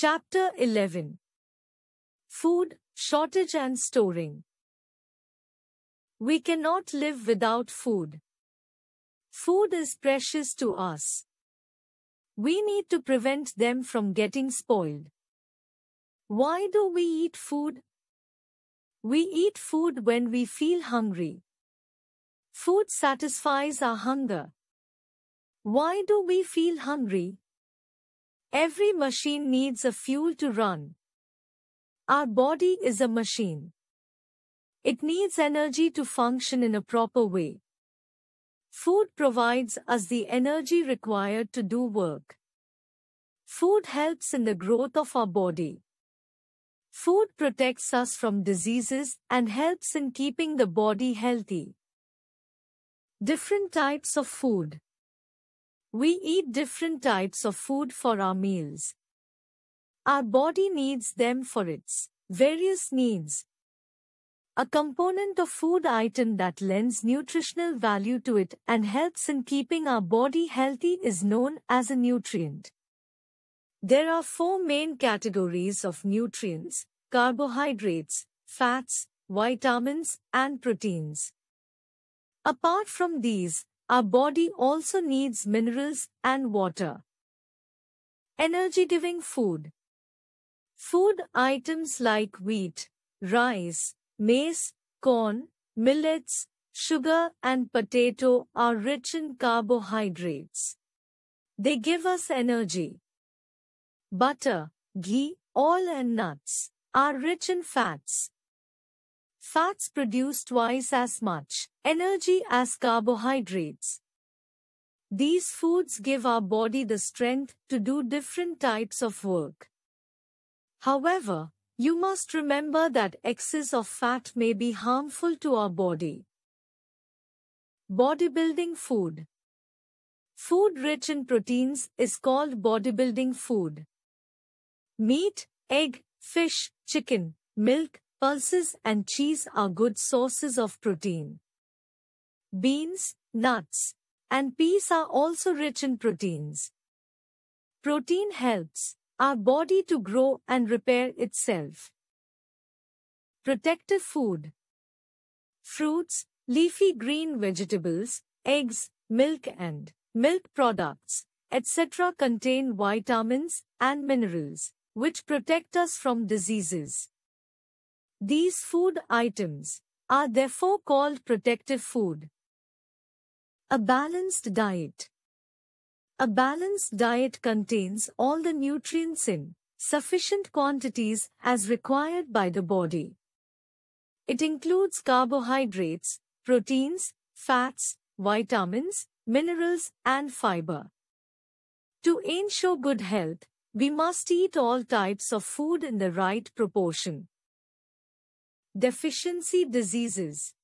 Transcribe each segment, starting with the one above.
Chapter 11. Food, Shortage and Storing. We cannot live without food. Food is precious to us. We need to prevent them from getting spoiled. Why do we eat food? We eat food when we feel hungry. Food satisfies our hunger. Why do we feel hungry? Every machine needs a fuel to run. Our body is a machine. It needs energy to function in a proper way. Food provides us the energy required to do work. Food helps in the growth of our body. Food protects us from diseases and helps in keeping the body healthy. Different types of food. We eat different types of food for our meals. Our body needs them for its various needs. A component of food item that lends nutritional value to it and helps in keeping our body healthy is known as a nutrient. There are four main categories of nutrients: carbohydrates, fats, vitamins, and proteins. Apart from these, our body also needs minerals and water. Energy-giving food. Food items like wheat, rice, maize, corn, millets, sugar and potato are rich in carbohydrates. They give us energy. Butter, ghee, oil and nuts are rich in fats. Fats produce twice as much energy as carbohydrates. These foods give our body the strength to do different types of work. However, you must remember that excess of fat may be harmful to our body. Bodybuilding food. Food rich in proteins is called bodybuilding food. Meat, egg, fish, chicken, milk, pulses and cheese are good sources of protein. Beans, nuts, and peas are also rich in proteins. Protein helps our body to grow and repair itself. Protective food. Fruits, leafy green vegetables, eggs, milk and milk products, etc. contain vitamins and minerals, which protect us from diseases. These food items are therefore called protective food. A balanced diet. A balanced diet contains all the nutrients in sufficient quantities as required by the body. It includes carbohydrates, proteins, fats, vitamins, minerals, and fiber. To ensure good health, we must eat all types of food in the right proportion. Deficiency diseases.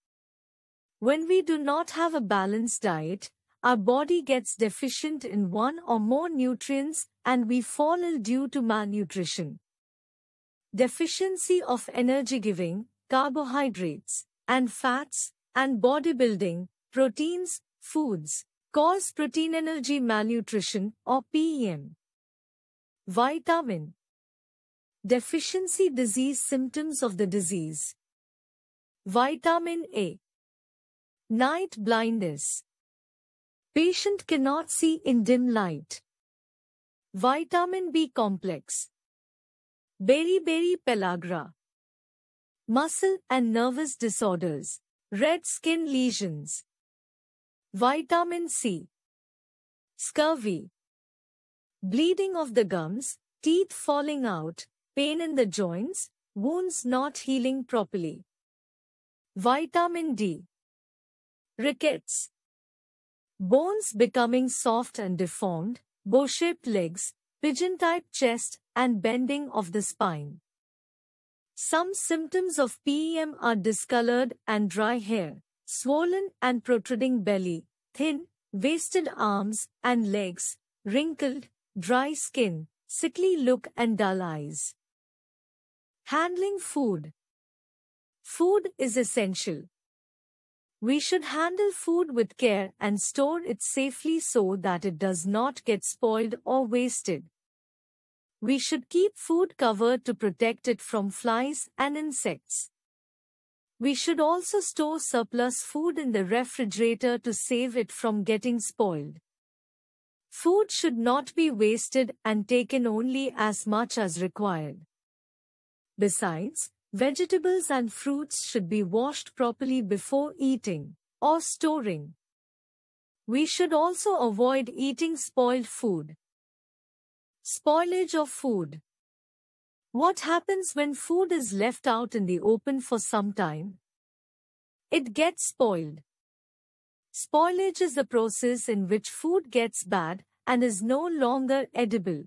When we do not have a balanced diet, our body gets deficient in one or more nutrients and we fall ill due to malnutrition. Deficiency of energy-giving, carbohydrates, and fats, and bodybuilding, proteins, foods, cause protein energy malnutrition or PEM. Vitamin. Deficiency disease symptoms of the disease. Vitamin A. Night blindness. Patient cannot see in dim light. Vitamin B complex. Beriberi pellagra. Muscle and nervous disorders. Red skin lesions. Vitamin C. Scurvy. Bleeding of the gums, teeth falling out, pain in the joints, wounds not healing properly. Vitamin D. Rickets. Bones becoming soft and deformed, bow-shaped legs, pigeon-type chest, and bending of the spine. Some symptoms of PEM are discolored and dry hair, swollen and protruding belly, thin, wasted arms and legs, wrinkled, dry skin, sickly look and dull eyes. Handling food. Food is essential. We should handle food with care and store it safely so that it does not get spoiled or wasted. We should keep food covered to protect it from flies and insects. We should also store surplus food in the refrigerator to save it from getting spoiled. Food should not be wasted and taken only as much as required. Besides, vegetables and fruits should be washed properly before eating or storing. We should also avoid eating spoiled food. Spoilage of food. What happens when food is left out in the open for some time? It gets spoiled. Spoilage is the process in which food gets bad and is no longer edible.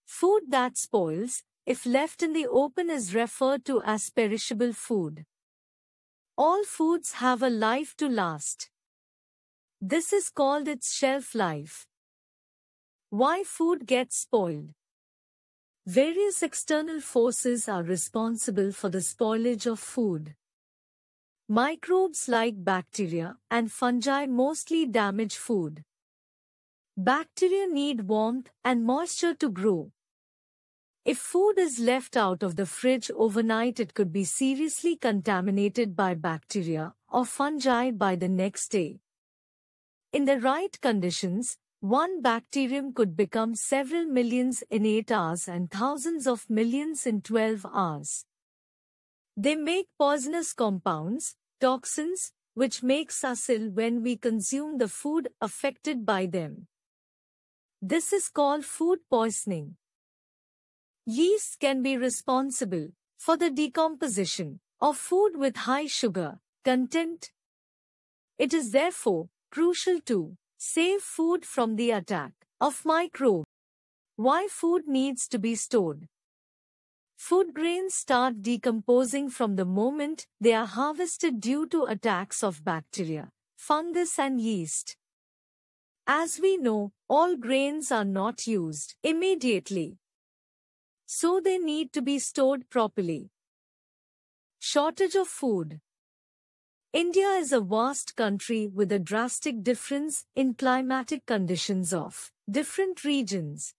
Food that spoils, if left in the open, is referred to as perishable food. All foods have a life to last. This is called its shelf life. Why food gets spoiled? Various external forces are responsible for the spoilage of food. Microbes like bacteria and fungi mostly damage food. Bacteria need warmth and moisture to grow. If food is left out of the fridge overnight, it could be seriously contaminated by bacteria or fungi by the next day. In the right conditions, one bacterium could become several millions in 8 hours and thousands of millions in 12 hours. They make poisonous compounds, toxins, which makes us ill when we consume the food affected by them. This is called food poisoning. Yeast can be responsible for the decomposition of food with high sugar content. It is therefore crucial to save food from the attack of microbes. Why food needs to be stored? Food grains start decomposing from the moment they are harvested due to attacks of bacteria, fungus and yeast. As we know, all grains are not used immediately, so they need to be stored properly. Shortage of food. India is a vast country with a drastic difference in climatic conditions of different regions.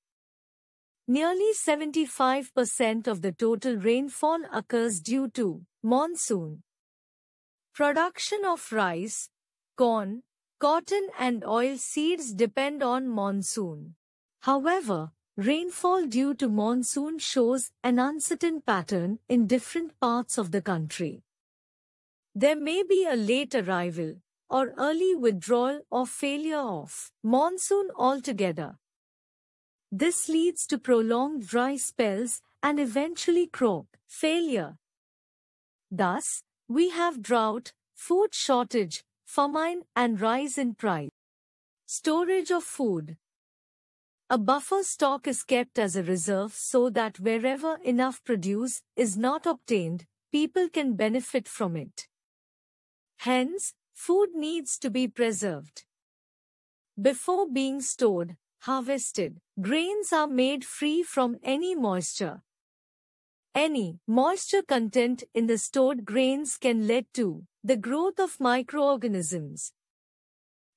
Nearly 75% of the total rainfall occurs due to monsoon. Production of rice, corn, cotton and oil seeds depend on monsoon. However, rainfall due to monsoon shows an uncertain pattern in different parts of the country. There may be a late arrival, or early withdrawal or failure of monsoon altogether. This leads to prolonged dry spells and eventually crop failure. Thus, we have drought, food shortage, famine and rise in price. Storage of food. A buffer stock is kept as a reserve so that wherever enough produce is not obtained, people can benefit from it. Hence, food needs to be preserved. Before being stored, harvested, grains are made free from any moisture. Any moisture content in the stored grains can lead to the growth of microorganisms.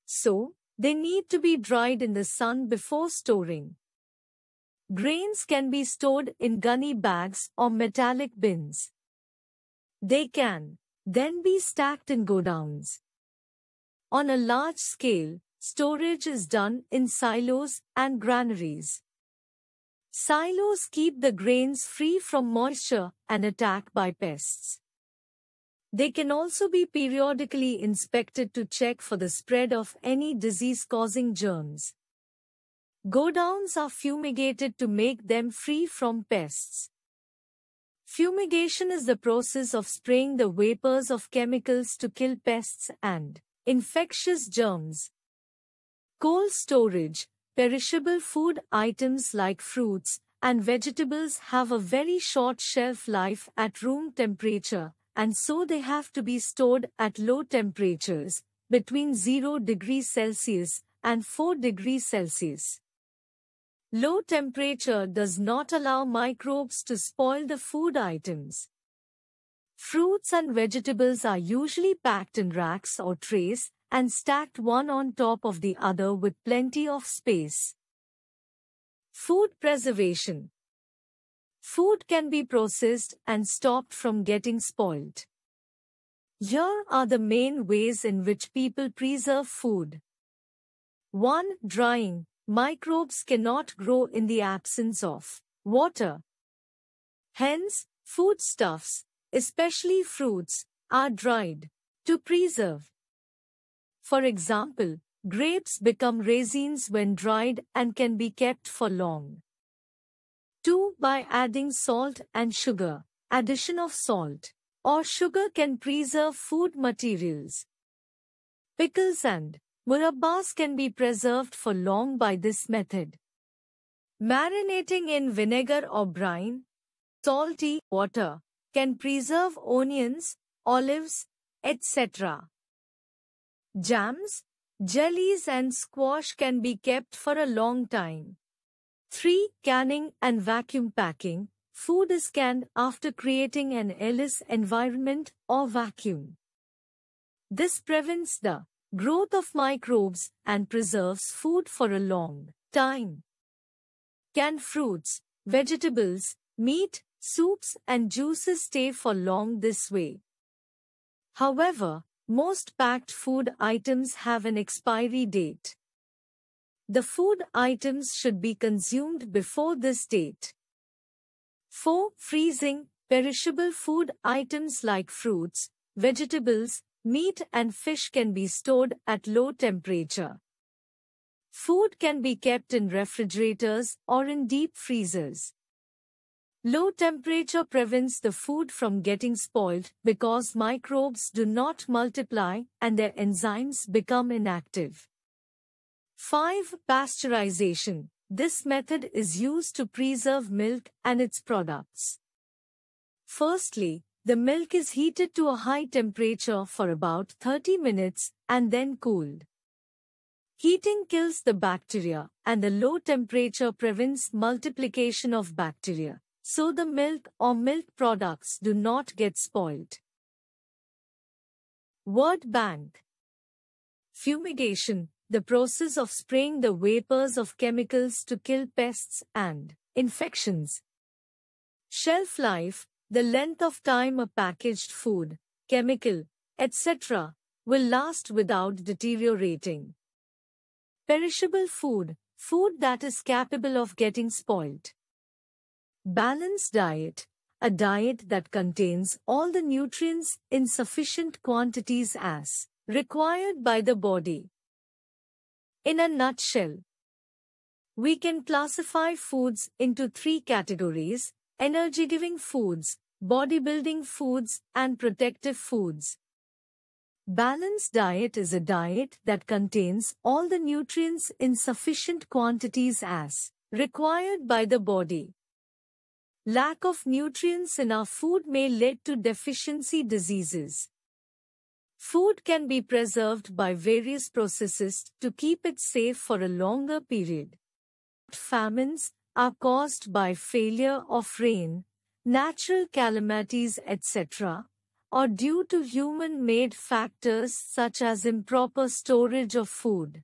So, they need to be dried in the sun before storing. Grains can be stored in gunny bags or metallic bins. They can then be stacked in godowns. On a large scale, storage is done in silos and granaries. Silos keep the grains free from moisture and attack by pests. They can also be periodically inspected to check for the spread of any disease-causing germs. Godowns are fumigated to make them free from pests. Fumigation is the process of spraying the vapors of chemicals to kill pests and infectious germs. Cold storage. Perishable food items like fruits and vegetables have a very short shelf life at room temperature, and so they have to be stored at low temperatures, between 0 degrees Celsius and 4 degrees Celsius. Low temperature does not allow microbes to spoil the food items. Fruits and vegetables are usually packed in racks or trays and stacked one on top of the other with plenty of space. Food preservation. Food can be processed and stopped from getting spoiled. Here are the main ways in which people preserve food. 1. Drying. Microbes cannot grow in the absence of water. Hence, foodstuffs, especially fruits, are dried to preserve. For example, grapes become raisins when dried and can be kept for long. 2. By adding salt and sugar. Addition of salt or sugar can preserve food materials. Pickles and murabbas can be preserved for long by this method. Marinating in vinegar or brine, salty water can preserve onions, olives, etc. Jams, jellies and squash can be kept for a long time. 3. Canning and vacuum packing. Food is canned after creating an airless environment or vacuum. This prevents the growth of microbes and preserves food for a long time. Canned fruits, vegetables, meat, soups and juices stay for long this way. However, most packed food items have an expiry date. The food items should be consumed before this date. 4. Freezing. Perishable food items like fruits, vegetables, meat and fish can be stored at low temperature. Food can be kept in refrigerators or in deep freezers. Low temperature prevents the food from getting spoiled because microbes do not multiply and their enzymes become inactive. 5. Pasteurization. This method is used to preserve milk and its products. Firstly, the milk is heated to a high temperature for about 30 minutes and then cooled. Heating kills the bacteria and the low temperature prevents multiplication of bacteria, so the milk or milk products do not get spoiled. Word bank. Fumigation. The process of spraying the vapors of chemicals to kill pests and infections. Shelf life. The length of time a packaged food, chemical, etc. will last without deteriorating. Perishable food. Food that is capable of getting spoiled. Balanced diet. A diet that contains all the nutrients in sufficient quantities as required by the body. In a nutshell, we can classify foods into 3 categories: energy-giving foods, bodybuilding foods, and protective foods. Balanced diet is a diet that contains all the nutrients in sufficient quantities as required by the body. Lack of nutrients in our food may lead to deficiency diseases. Food can be preserved by various processes to keep it safe for a longer period. Famines are caused by failure of rain, natural calamities, etc., or due to human-made factors such as improper storage of food.